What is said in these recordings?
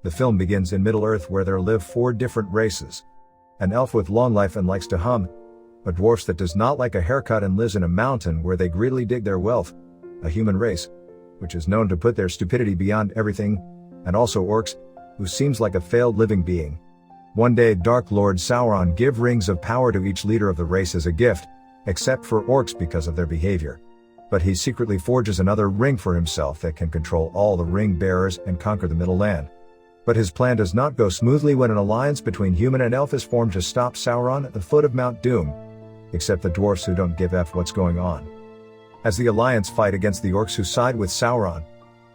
The film begins in Middle-earth where there live 4 different races. An elf with long life and likes to hum, a dwarf that does not like a haircut and lives in a mountain where they greedily dig their wealth, a human race, which is known to put their stupidity beyond everything, and also orcs, who seems like a failed living being. One day Dark Lord Sauron give rings of power to each leader of the race as a gift, except for orcs because of their behavior. But he secretly forges another ring for himself that can control all the ring bearers and conquer the Middle Land. But his plan does not go smoothly when an alliance between human and elf is formed to stop Sauron at the foot of Mount Doom, except the dwarfs who don't give F what's going on. As the alliance fight against the orcs who side with Sauron,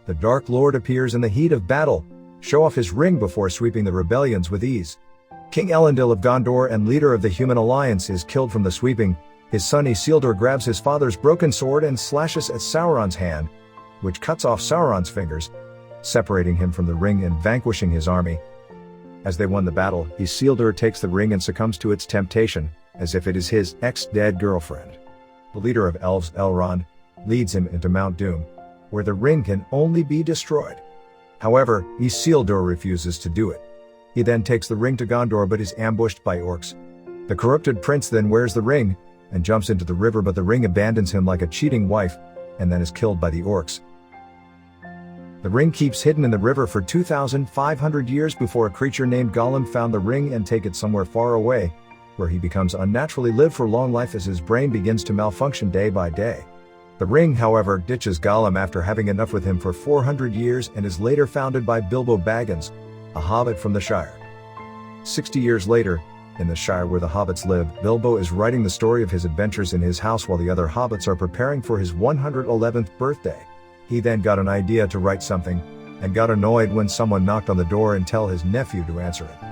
the Dark Lord appears in the heat of battle, show off his ring before sweeping the rebellions with ease. King Elendil of Gondor and leader of the human alliance is killed from the sweeping. His son Isildur grabs his father's broken sword and slashes at Sauron's hand, which cuts off Sauron's fingers, separating him from the ring and vanquishing his army. As they won the battle, Isildur takes the ring and succumbs to its temptation, as if it is his ex-dead girlfriend. The leader of elves, Elrond, leads him into Mount Doom, where the ring can only be destroyed. However, Isildur refuses to do it. He then takes the ring to Gondor but is ambushed by orcs. The corrupted prince then wears the ring, and jumps into the river, but the ring abandons him like a cheating wife, and then is killed by the orcs. The ring keeps hidden in the river for 2,500 years before a creature named Gollum found the ring and take it somewhere far away, where he becomes unnaturally live for long life as his brain begins to malfunction day by day. The ring, however, ditches Gollum after having enough with him for 400 years and is later founded by Bilbo Baggins, a hobbit from the Shire. 60 years later, in the Shire where the hobbits live, Bilbo is writing the story of his adventures in his house while the other hobbits are preparing for his 111th birthday. He then got an idea to write something, and got annoyed when someone knocked on the door and tell his nephew to answer it.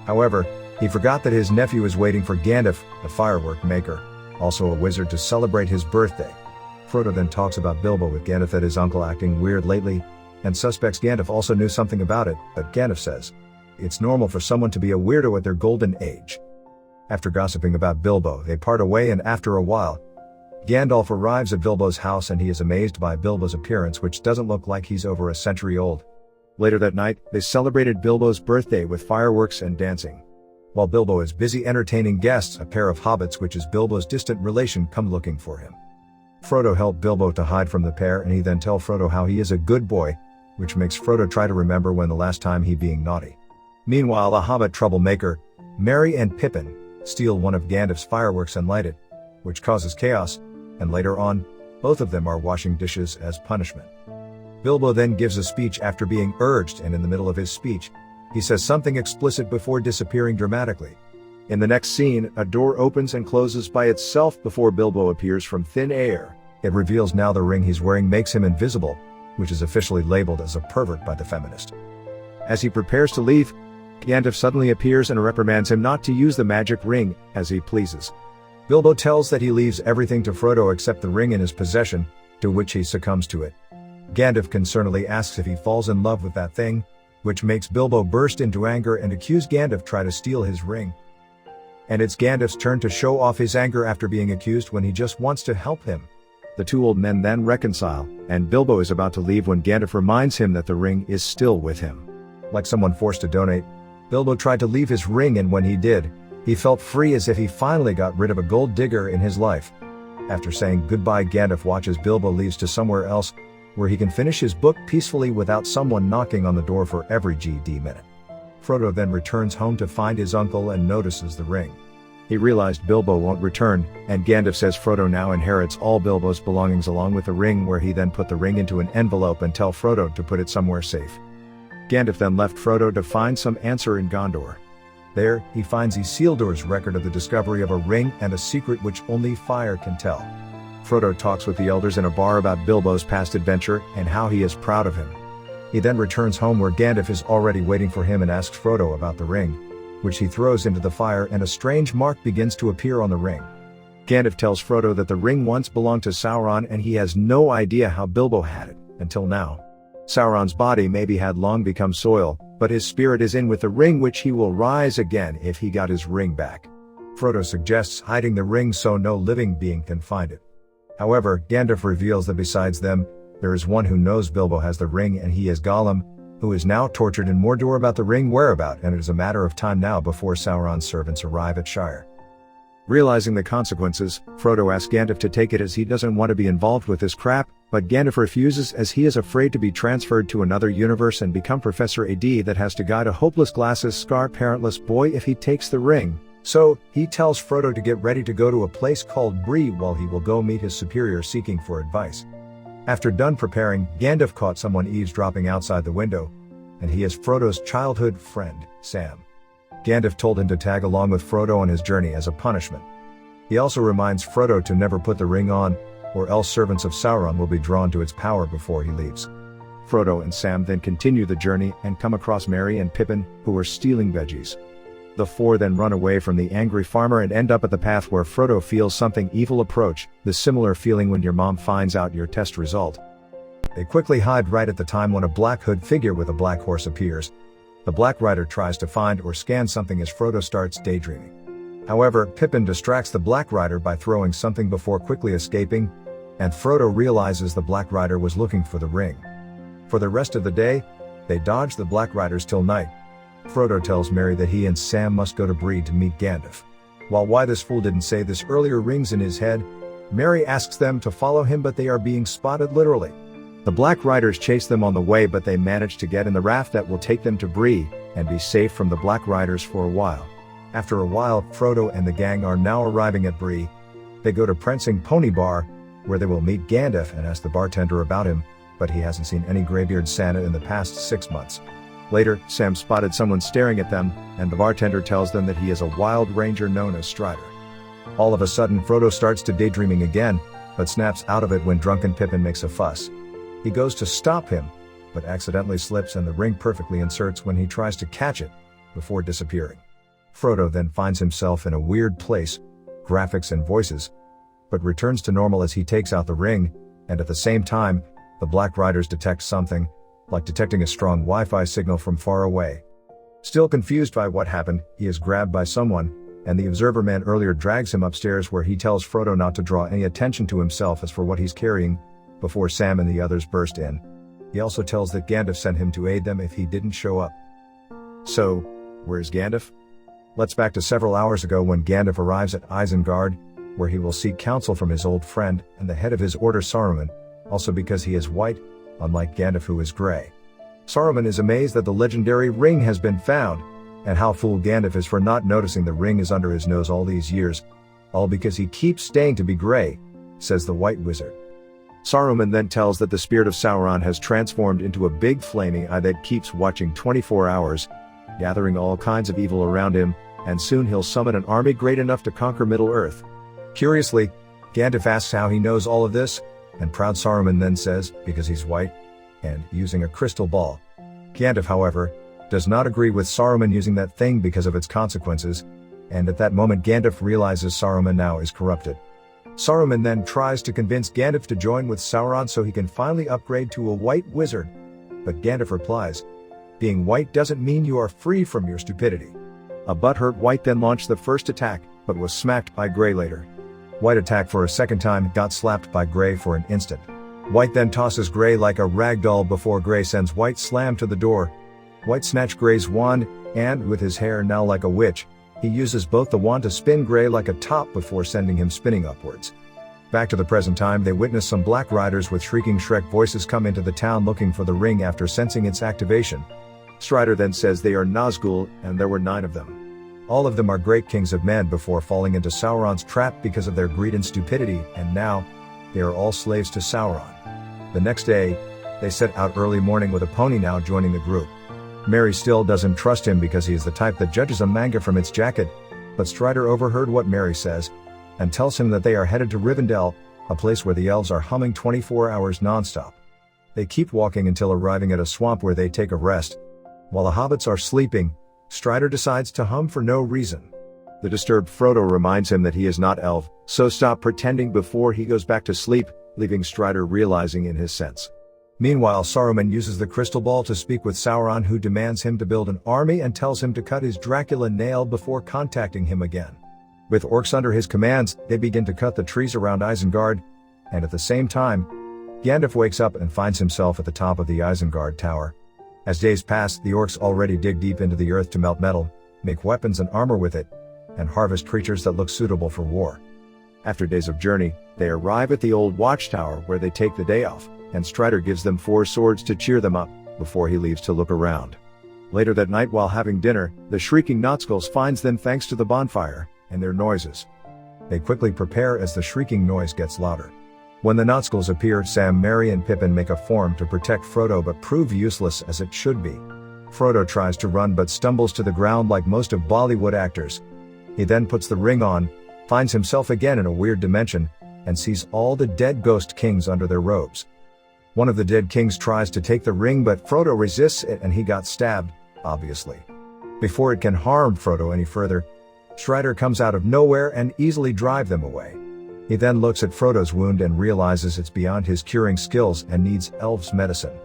However, he forgot that his nephew is waiting for Gandalf, the firework maker, also a wizard, to celebrate his birthday. Frodo then talks about Bilbo with Gandalf that his uncle acting weird lately, and suspects Gandalf also knew something about it, but Gandalf says, it's normal for someone to be a weirdo at their golden age. After gossiping about Bilbo, they part away, and after a while, Gandalf arrives at Bilbo's house and he is amazed by Bilbo's appearance, which doesn't look like he's over a century old. Later that night, they celebrated Bilbo's birthday with fireworks and dancing. While Bilbo is busy entertaining guests, a pair of hobbits, which is Bilbo's distant relation, come looking for him. Frodo helped Bilbo to hide from the pair, and he then tells Frodo how he is a good boy, which makes Frodo try to remember when the last time he being naughty. Meanwhile, the hobbit troublemaker, Merry and Pippin, steal one of Gandalf's fireworks and light it, which causes chaos, and later on, both of them are washing dishes as punishment. Bilbo then gives a speech after being urged, and in the middle of his speech, he says something explicit before disappearing dramatically. In the next scene, a door opens and closes by itself before Bilbo appears from thin air. It reveals now the ring he's wearing makes him invisible, which is officially labeled as a pervert by the feminist. As he prepares to leave, Gandalf suddenly appears and reprimands him not to use the magic ring as he pleases. Bilbo tells that he leaves everything to Frodo except the ring in his possession, to which he succumbs to it. Gandalf concernedly asks if he falls in love with that thing, which makes Bilbo burst into anger and accuse Gandalf try to steal his ring. And it's Gandalf's turn to show off his anger after being accused when he just wants to help him. The two old men then reconcile, and Bilbo is about to leave when Gandalf reminds him that the ring is still with him. Like someone forced to donate, Bilbo tried to leave his ring, and when he did, he felt free as if he finally got rid of a gold digger in his life. After saying goodbye, Gandalf watches Bilbo leaves to somewhere else, where he can finish his book peacefully without someone knocking on the door for every GD minute. Frodo then returns home to find his uncle and notices the ring. He realized Bilbo won't return, and Gandalf says Frodo now inherits all Bilbo's belongings along with the ring, where he then put the ring into an envelope and tell Frodo to put it somewhere safe. Gandalf then left Frodo to find some answer in Gondor. There, he finds Isildur's record of the discovery of a ring and a secret which only fire can tell. Frodo talks with the elders in a bar about Bilbo's past adventure and how he is proud of him. He then returns home where Gandalf is already waiting for him and asks Frodo about the ring, which he throws into the fire, and a strange mark begins to appear on the ring. Gandalf tells Frodo that the ring once belonged to Sauron and he has no idea how Bilbo had it, until now. Sauron's body maybe had long become soil, but his spirit is in with the ring, which he will rise again if he got his ring back. Frodo suggests hiding the ring so no living being can find it. However, Gandalf reveals that besides them, there is one who knows Bilbo has the ring, and he is Gollum, who is now tortured in Mordor about the ring whereabout, and it is a matter of time now before Sauron's servants arrive at Shire. Realizing the consequences, Frodo asks Gandalf to take it as he doesn't want to be involved with this crap, but Gandalf refuses as he is afraid to be transferred to another universe and become Professor AD that has to guide a hopeless glasses scar parentless boy if he takes the ring. So, he tells Frodo to get ready to go to a place called Bree while he will go meet his superior seeking for advice. After done preparing, Gandalf caught someone eavesdropping outside the window, and he is Frodo's childhood friend, Sam. Gandalf told him to tag along with Frodo on his journey as a punishment. He also reminds Frodo to never put the ring on, or else servants of Sauron will be drawn to its power before he leaves. Frodo and Sam then continue the journey and come across Merry and Pippin, who are stealing veggies. The four then run away from the angry farmer and end up at the path where Frodo feels something evil approach, the similar feeling when your mom finds out your test result. They quickly hide right at the time when a black hood figure with a black horse appears. The Black Rider tries to find or scan something as Frodo starts daydreaming. However, Pippin distracts the Black Rider by throwing something before quickly escaping, and Frodo realizes the Black Rider was looking for the ring. For the rest of the day, they dodge the Black Riders till night. Frodo tells Merry that he and Sam must go to Bree to meet Gandalf. While why this fool didn't say this earlier rings in his head, Merry asks them to follow him, but they are being spotted literally. The Black Riders chase them on the way, but they manage to get in the raft that will take them to Bree, and be safe from the Black Riders for a while. After a while, Frodo and the gang are now arriving at Bree. They go to Prancing Pony Bar, where they will meet Gandalf and ask the bartender about him, but he hasn't seen any graybeard Santa in the past 6 months. Later, Sam spotted someone staring at them, and the bartender tells them that he is a wild ranger known as Strider. All of a sudden, Frodo starts to daydreaming again, but snaps out of it when drunken Pippin makes a fuss. He goes to stop him, but accidentally slips and the ring perfectly inserts when he tries to catch it, before disappearing. Frodo then finds himself in a weird place, graphics and voices, but returns to normal as he takes out the ring, and at the same time, the Black Riders detect something, like detecting a strong Wi-Fi signal from far away. Still confused by what happened, he is grabbed by someone, and the Observer Man earlier drags him upstairs where he tells Frodo not to draw any attention to himself as for what he's carrying, before Sam and the others burst in. He also tells that Gandalf sent him to aid them if he didn't show up. So, where's Gandalf? Let's back to several hours ago when Gandalf arrives at Isengard, where he will seek counsel from his old friend and the head of his order Saruman, also because he is white, unlike Gandalf who is gray. Saruman is amazed that the legendary ring has been found, and how fooled Gandalf is for not noticing the ring is under his nose all these years, all because he keeps staying to be gray, says the White Wizard. Saruman then tells that the spirit of Sauron has transformed into a big flaming eye that keeps watching 24 hours, gathering all kinds of evil around him, and soon he'll summon an army great enough to conquer Middle-earth. Curiously, Gandalf asks how he knows all of this, and proud Saruman then says, because he's white, and using a crystal ball. Gandalf, however, does not agree with Saruman using that thing because of its consequences, and at that moment Gandalf realizes Saruman now is corrupted. Saruman then tries to convince Gandalf to join with Sauron so he can finally upgrade to a white wizard, but Gandalf replies, being white doesn't mean you are free from your stupidity. A butthurt White then launched the first attack, but was smacked by Grey later. White attacked for a second time, got slapped by Grey for an instant. White then tosses Grey like a rag doll before Grey sends White slam to the door. White snatched Grey's wand, and with his hair now like a witch, he uses both the wand to spin Grey like a top before sending him spinning upwards. Back to the present time, they witness some Black Riders with shrieking Shrek voices come into the town looking for the ring after sensing its activation. Strider then says they are Nazgul, and there were 9 of them. All of them are great kings of men before falling into Sauron's trap because of their greed and stupidity, and now, they are all slaves to Sauron. The next day, they set out early morning with a pony now joining the group. Merry still doesn't trust him because he is the type that judges a manga from its jacket, but Strider overheard what Merry says, and tells him that they are headed to Rivendell, a place where the elves are humming 24 hours non-stop. They keep walking until arriving at a swamp where they take a rest. While the hobbits are sleeping, Strider decides to hum for no reason. The disturbed Frodo reminds him that he is not elf, so stop pretending before he goes back to sleep, leaving Strider realizing in his sense. Meanwhile, Saruman uses the crystal ball to speak with Sauron, who demands him to build an army and tells him to cut his Dracula nail before contacting him again. With orcs under his commands, they begin to cut the trees around Isengard, and at the same time, Gandalf wakes up and finds himself at the top of the Isengard Tower. As days pass, the orcs already dig deep into the earth to melt metal, make weapons and armor with it, and harvest creatures that look suitable for war. After days of journey, they arrive at the old watchtower where they take the day off, and Strider gives them 4 swords to cheer them up, before he leaves to look around. Later that night while having dinner, the shrieking Nazgûls finds them thanks to the bonfire, and their noises. They quickly prepare as the shrieking noise gets louder. When the Nazgûls appear, Sam, Merry and Pippin make a form to protect Frodo but prove useless as it should be. Frodo tries to run but stumbles to the ground like most of Bollywood actors. He then puts the ring on, finds himself again in a weird dimension, and sees all the dead ghost kings under their robes. One of the dead kings tries to take the ring but Frodo resists it and he got stabbed, obviously. Before it can harm Frodo any further, Strider comes out of nowhere and easily drives them away. He then looks at Frodo's wound and realizes it's beyond his curing skills and needs elves' medicine.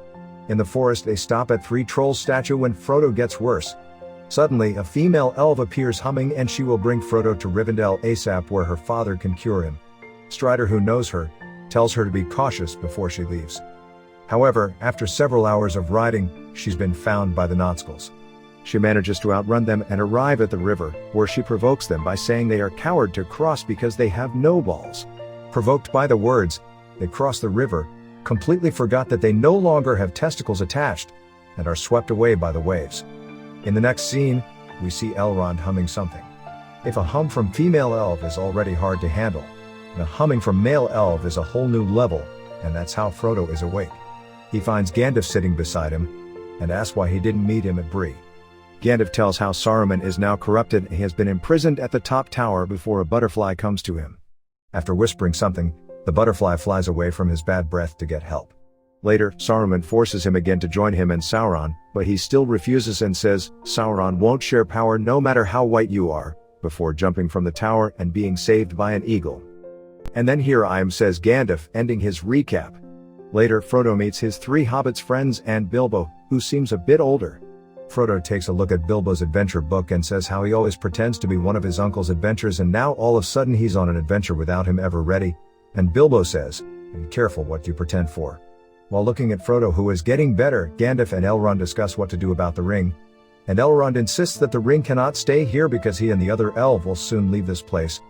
In the forest they stop at 3 trolls' statue when Frodo gets worse. Suddenly a female elf appears humming and she will bring Frodo to Rivendell ASAP where her father can cure him. Strider, who knows her, tells her to be cautious before she leaves. However, after several hours of riding, she's been found by the Nazgûls. She manages to outrun them and arrive at the river, where she provokes them by saying they are coward to cross because they have no balls. Provoked by the words, they cross the river, completely forgot that they no longer have testicles attached, and are swept away by the waves. In the next scene, we see Elrond humming something. If a hum from female elf is already hard to handle, the humming from male elf is a whole new level, and that's how Frodo is awake. He finds Gandalf sitting beside him, and asks why he didn't meet him at Bree. Gandalf tells how Saruman is now corrupted and he has been imprisoned at the top tower before a butterfly comes to him. After whispering something, the butterfly flies away from his bad breath to get help. Later, Saruman forces him again to join him and Sauron, but he still refuses and says Sauron won't share power no matter how white you are, before jumping from the tower and being saved by an eagle. And then here I am, says Gandalf, ending his recap. Later, Frodo meets his 3 hobbits friends and Bilbo, who seems a bit older. Frodo takes a look at Bilbo's adventure book and says how he always pretends to be one of his uncle's adventures and now all of a sudden he's on an adventure without him ever ready, and Bilbo says, "Be careful what you pretend for." While looking at Frodo, who is getting better, Gandalf and Elrond discuss what to do about the ring, and Elrond insists that the ring cannot stay here because he and the other elf will soon leave this place.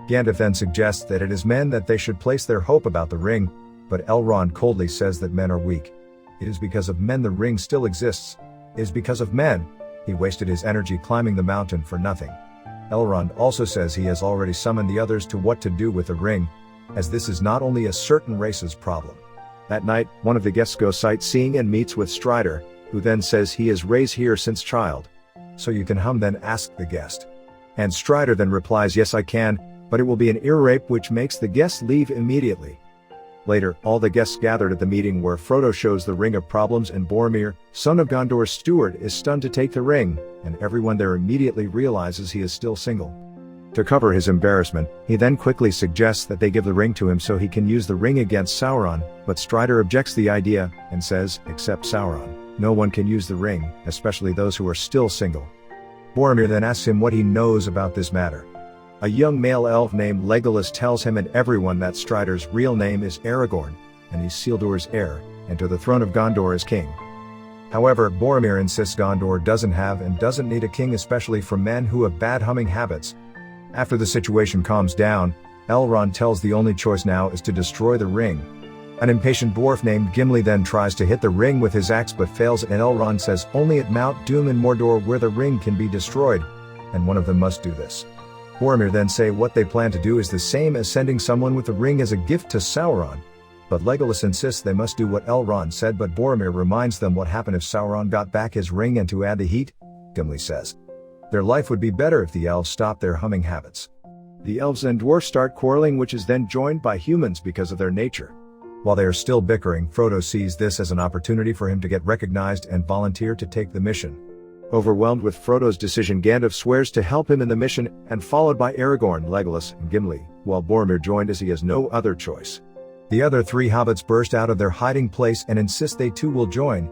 Gandalf then suggests that it is men that they should place their hope about the ring, but Elrond coldly says that men are weak. It is because of men the ring still exists. It is because of men he wasted his energy climbing the mountain for nothing. Elrond also says he has already summoned the others to what to do with the ring, as this is not only a certain race's problem. That night, one of the guests goes sightseeing and meets with Strider, who then says he is raised here since child. "So you can hum then?" asks the guest. And Strider then replies, "Yes I can, but it will be an ear rape," which makes the guests leave immediately. Later, all the guests gathered at the meeting where Frodo shows the Ring of Problems and Boromir, son of Gondor's steward, is stunned to take the ring, and everyone there immediately realizes he is still single. To cover his embarrassment, he then quickly suggests that they give the ring to him so he can use the ring against Sauron, but Strider objects the idea, and says, "Except Sauron, no one can use the ring, especially those who are still single." Boromir then asks him what he knows about this matter. A young male elf named Legolas tells him and everyone that Strider's real name is Aragorn, and he's Isildur's heir, and to the throne of Gondor as king. However, Boromir insists Gondor doesn't have and doesn't need a king, especially from men who have bad humming habits. After the situation calms down, Elrond tells the only choice now is to destroy the ring. An impatient dwarf named Gimli then tries to hit the ring with his axe but fails, and Elrond says only at Mount Doom in Mordor where the ring can be destroyed, and one of them must do this. Boromir then say what they plan to do is the same as sending someone with the ring as a gift to Sauron. But Legolas insists they must do what Elrond said, but Boromir reminds them what happened if Sauron got back his ring, and to add the heat, Gimli says their life would be better if the elves stopped their humming habits. The elves and dwarfs start quarreling, which is then joined by humans because of their nature. While they are still bickering, Frodo sees this as an opportunity for him to get recognized and volunteer to take the mission. Overwhelmed with Frodo's decision, Gandalf swears to help him in the mission, and followed by Aragorn, Legolas, and Gimli, while Boromir joined as he has no other choice. The other 3 hobbits burst out of their hiding place and insist they too will join,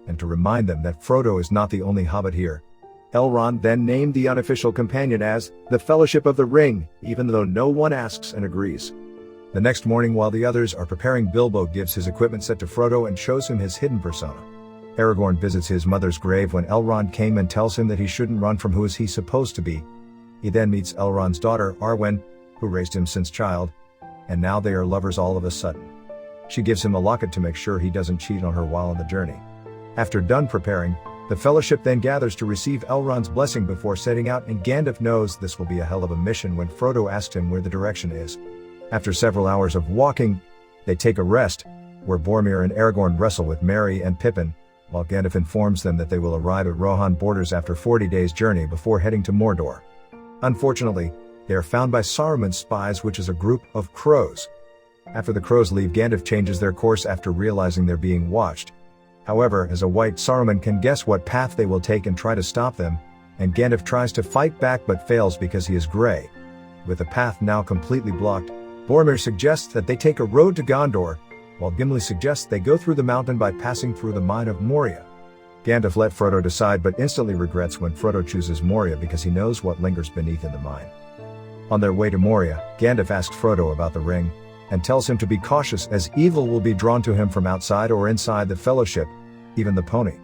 and to remind them that Frodo is not the only hobbit here. Elrond then named the unofficial companion as the Fellowship of the Ring, even though no one asks and agrees. The next morning, while the others are preparing, Bilbo gives his equipment set to Frodo and shows him his hidden persona. Aragorn visits his mother's grave when Elrond came and tells him that he shouldn't run from who is he supposed to be. He then meets Elrond's daughter, Arwen, who raised him since child, and now they are lovers all of a sudden. She gives him a locket to make sure he doesn't cheat on her while on the journey. After done preparing, the Fellowship then gathers to receive Elrond's blessing before setting out, and Gandalf knows this will be a hell of a mission when Frodo asks him where the direction is. After several hours of walking, they take a rest, where Boromir and Aragorn wrestle with Merry and Pippin, while Gandalf informs them that they will arrive at Rohan borders after 40 days' journey before heading to Mordor. Unfortunately, they are found by Saruman's spies, which is a group of crows. After the crows leave, Gandalf changes their course after realizing they're being watched. However, as a white, Saruman can guess what path they will take and try to stop them, and Gandalf tries to fight back but fails because he is gray. With the path now completely blocked, Boromir suggests that they take a road to Gondor, while Gimli suggests they go through the mountain by passing through the mine of Moria. Gandalf let Frodo decide but instantly regrets when Frodo chooses Moria because he knows what lingers beneath in the mine. On their way to Moria, Gandalf asks Frodo about the ring, and tells him to be cautious as evil will be drawn to him from outside or inside the Fellowship, even the pony.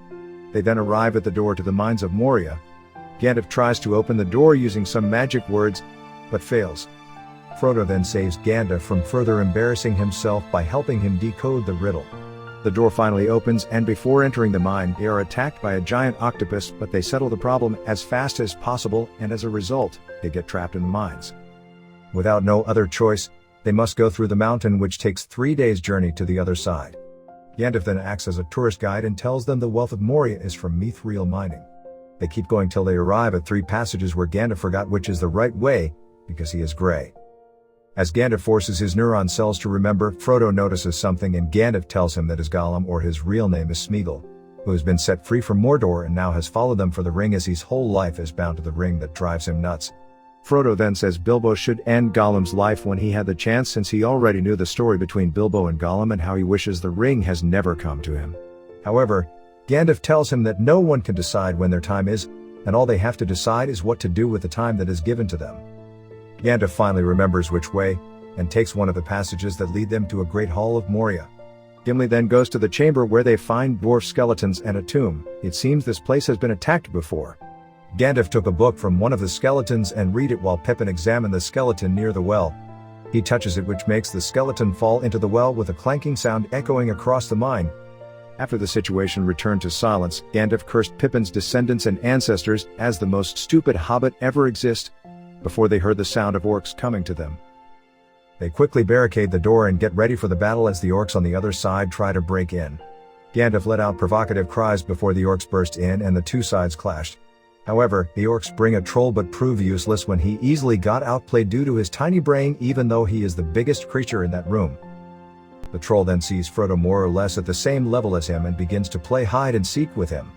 They then arrive at the door to the mines of Moria. Gandalf tries to open the door using some magic words, but fails. Frodo then saves Gandalf from further embarrassing himself by helping him decode the riddle. The door finally opens, and before entering the mine, they are attacked by a giant octopus, but they settle the problem as fast as possible, and as a result, they get trapped in the mines. Without no other choice, they must go through the mountain, which takes 3 days' journey to the other side. Gandalf then acts as a tourist guide and tells them the wealth of Moria is from mithril mining. They keep going till they arrive at 3 passages where Gandalf forgot which is the right way, because he is gray. As Gandalf forces his neuron cells to remember, Frodo notices something, and Gandalf tells him that his Gollum, or his real name is Smeagol, who has been set free from Mordor and now has followed them for the ring, as his whole life is bound to the ring that drives him nuts. Frodo then says Bilbo should end Gollum's life when he had the chance, since he already knew the story between Bilbo and Gollum and how he wishes the ring has never come to him. However, Gandalf tells him that no one can decide when their time is, and all they have to decide is what to do with the time that is given to them. Gandalf finally remembers which way, and takes one of the passages that lead them to a great hall of Moria. Gimli then goes to the chamber where they find dwarf skeletons and a tomb. It seems this place has been attacked before. Gandalf took a book from one of the skeletons and read it while Pippin examined the skeleton near the well. He touches it, which makes the skeleton fall into the well with a clanking sound echoing across the mine. After the situation returned to silence, Gandalf cursed Pippin's descendants and ancestors as the most stupid hobbit ever exist, before they heard the sound of orcs coming to them. They quickly barricade the door and get ready for the battle as the orcs on the other side try to break in. Gandalf let out provocative cries before the orcs burst in and the 2 sides clashed. However, the orcs bring a troll but prove useless when he easily got outplayed due to his tiny brain, even though he is the biggest creature in that room. The troll then sees Frodo more or less at the same level as him and begins to play hide and seek with him.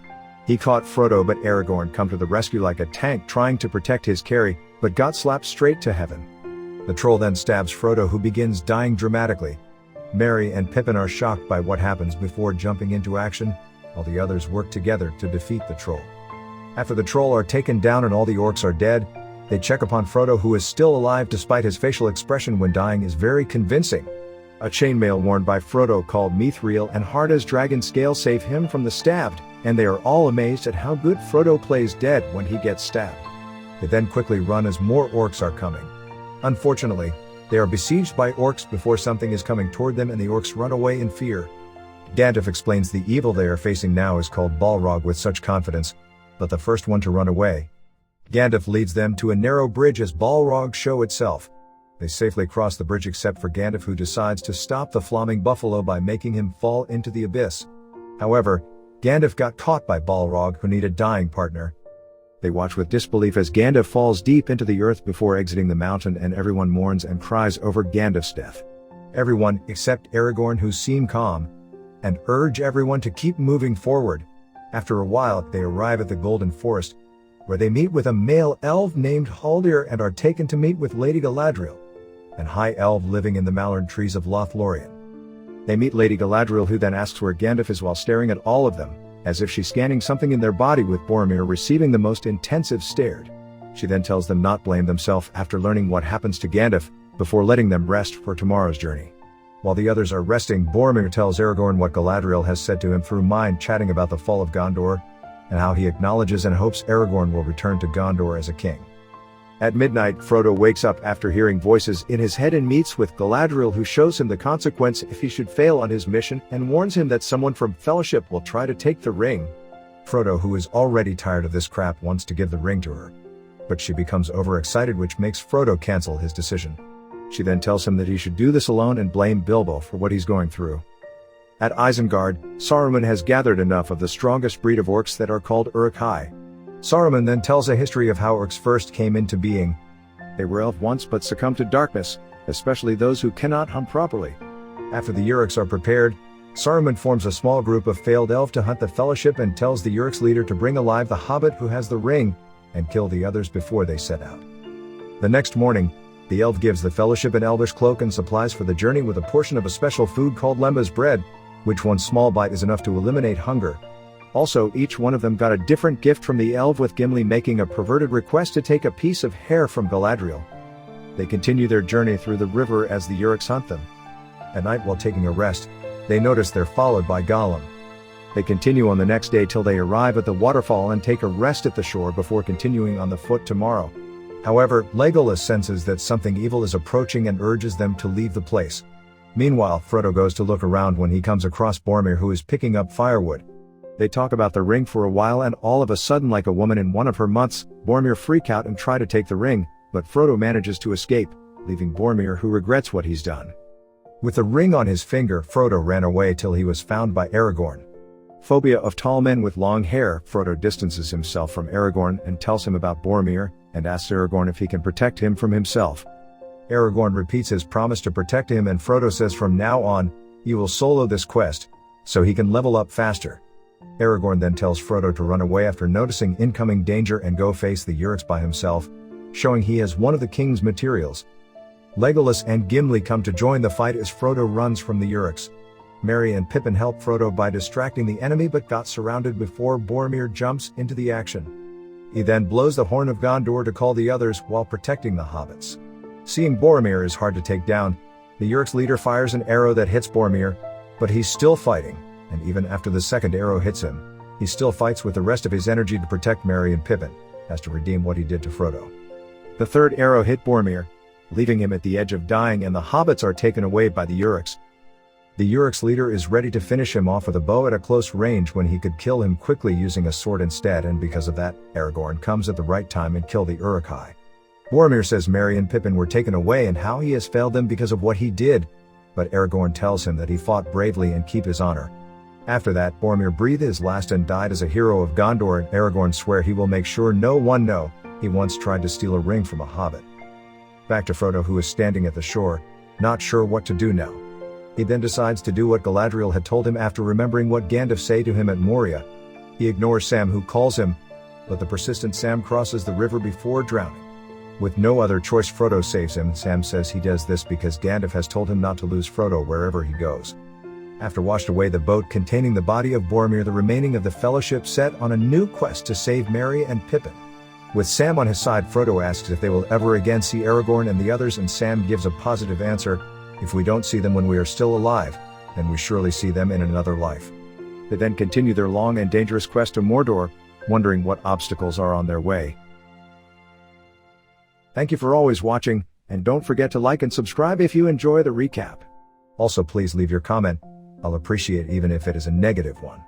He caught Frodo, but Aragorn come to the rescue like a tank trying to protect his carry, but got slapped straight to heaven. The troll then stabs Frodo, who begins dying dramatically. Merry and Pippin are shocked by what happens before jumping into action, while the others work together to defeat the troll. After the troll are taken down and all the orcs are dead, they check upon Frodo, who is still alive despite his facial expression when dying is very convincing. A chainmail worn by Frodo called Mithril and hard as dragon scale save him from the stabbed, and they are all amazed at how good Frodo plays dead when he gets stabbed. They then quickly run as more orcs are coming. Unfortunately, they are besieged by orcs before something is coming toward them, and the orcs run away in fear. Gandalf explains the evil they are facing now is called Balrog with such confidence, but the first one to run away. Gandalf leads them to a narrow bridge as Balrog show itself. They safely cross the bridge except for Gandalf, who decides to stop the flaming buffalo by making him fall into the abyss. However, Gandalf got caught by Balrog, who needed a dying partner. They watch with disbelief as Gandalf falls deep into the earth before exiting the mountain, and everyone mourns and cries over Gandalf's death. Everyone except Aragorn, who seem calm, and urge everyone to keep moving forward. After a while, they arrive at the Golden Forest, where they meet with a male elf named Haldir and are taken to meet with Lady Galadriel, and high elf living in the mallard trees of Lothlorien. They meet Lady Galadriel, who then asks where Gandalf is while staring at all of them, as if she's scanning something in their body, with Boromir receiving the most intensive stare. She then tells them not blame themselves after learning what happens to Gandalf, before letting them rest for tomorrow's journey. While the others are resting, Boromir tells Aragorn what Galadriel has said to him through mind, chatting about the fall of Gondor, and how he acknowledges and hopes Aragorn will return to Gondor as a king. At midnight, Frodo wakes up after hearing voices in his head and meets with Galadriel, who shows him the consequence if he should fail on his mission and warns him that someone from Fellowship will try to take the ring. Frodo, who is already tired of this crap, wants to give the ring to her, but she becomes overexcited, which makes Frodo cancel his decision. She then tells him that he should do this alone and blame Bilbo for what he's going through. At Isengard, Saruman has gathered enough of the strongest breed of orcs that are called Uruk-hai. Saruman then tells a history of how orcs first came into being. They were elf once but succumbed to darkness, especially those who cannot hunt properly. After the Uruks are prepared, Saruman forms a small group of failed elf to hunt the Fellowship and tells the Uruks leader to bring alive the Hobbit who has the ring, and kill the others before they set out. The next morning, the elf gives the Fellowship an elvish cloak and supplies for the journey with a portion of a special food called Lemba's bread, which one small bite is enough to eliminate hunger. Also, each one of them got a different gift from the elf, with Gimli making a perverted request to take a piece of hair from Galadriel. They continue their journey through the river as the Uruks hunt them. At night, while taking a rest, they notice they're followed by Gollum. They continue on the next day till they arrive at the waterfall and take a rest at the shore before continuing on the foot tomorrow. However, Legolas senses that something evil is approaching and urges them to leave the place. Meanwhile, Frodo goes to look around when he comes across Boromir, who is picking up firewood. They talk about the ring for a while, and all of a sudden, like a woman in one of her months, Boromir freak out and try to take the ring, but Frodo manages to escape, leaving Boromir, who regrets what he's done. With the ring on his finger, Frodo ran away till he was found by Aragorn. Phobia of tall men with long hair, Frodo distances himself from Aragorn and tells him about Boromir, and asks Aragorn if he can protect him from himself. Aragorn repeats his promise to protect him, and Frodo says from now on, he will solo this quest, so he can level up faster. Aragorn then tells Frodo to run away after noticing incoming danger and go face the Uruks by himself, showing he has one of the king's materials. Legolas and Gimli come to join the fight as Frodo runs from the Uruks. Merry and Pippin help Frodo by distracting the enemy, but got surrounded before Boromir jumps into the action. He then blows the Horn of Gondor to call the others while protecting the hobbits. Seeing Boromir is hard to take down, the Uruks leader fires an arrow that hits Boromir, but he's still fighting, and even after the second arrow hits him, he still fights with the rest of his energy to protect Merry and Pippin, as to redeem what he did to Frodo. The third arrow hit Boromir, leaving him at the edge of dying, and the hobbits are taken away by the Uruks. The Uruks leader is ready to finish him off with a bow at a close range when he could kill him quickly using a sword instead, and because of that, Aragorn comes at the right time and kill the Uruk-hai. Boromir says Merry and Pippin were taken away and how he has failed them because of what he did, but Aragorn tells him that he fought bravely and keep his honor. After that, Boromir breathed his last and died as a hero of Gondor, and Aragorn swear he will make sure no one know he once tried to steal a ring from a hobbit. Back to Frodo, who is standing at the shore, not sure what to do now. He then decides to do what Galadriel had told him after remembering what Gandalf said to him at Moria. He ignores Sam, who calls him, but the persistent Sam crosses the river before drowning. With no other choice, Frodo saves him. Sam says he does this because Gandalf has told him not to lose Frodo wherever he goes. After washed away the boat containing the body of Boromir, the remaining of the Fellowship set on a new quest to save Merry and Pippin. With Sam on his side, Frodo asks if they will ever again see Aragorn and the others, and Sam gives a positive answer. If we don't see them when we are still alive, then we surely see them in another life. They then continue their long and dangerous quest to Mordor, wondering what obstacles are on their way. Thank you for always watching, and don't forget to like and subscribe if you enjoy the recap. Also, please leave your comment. I'll appreciate even if it is a negative one.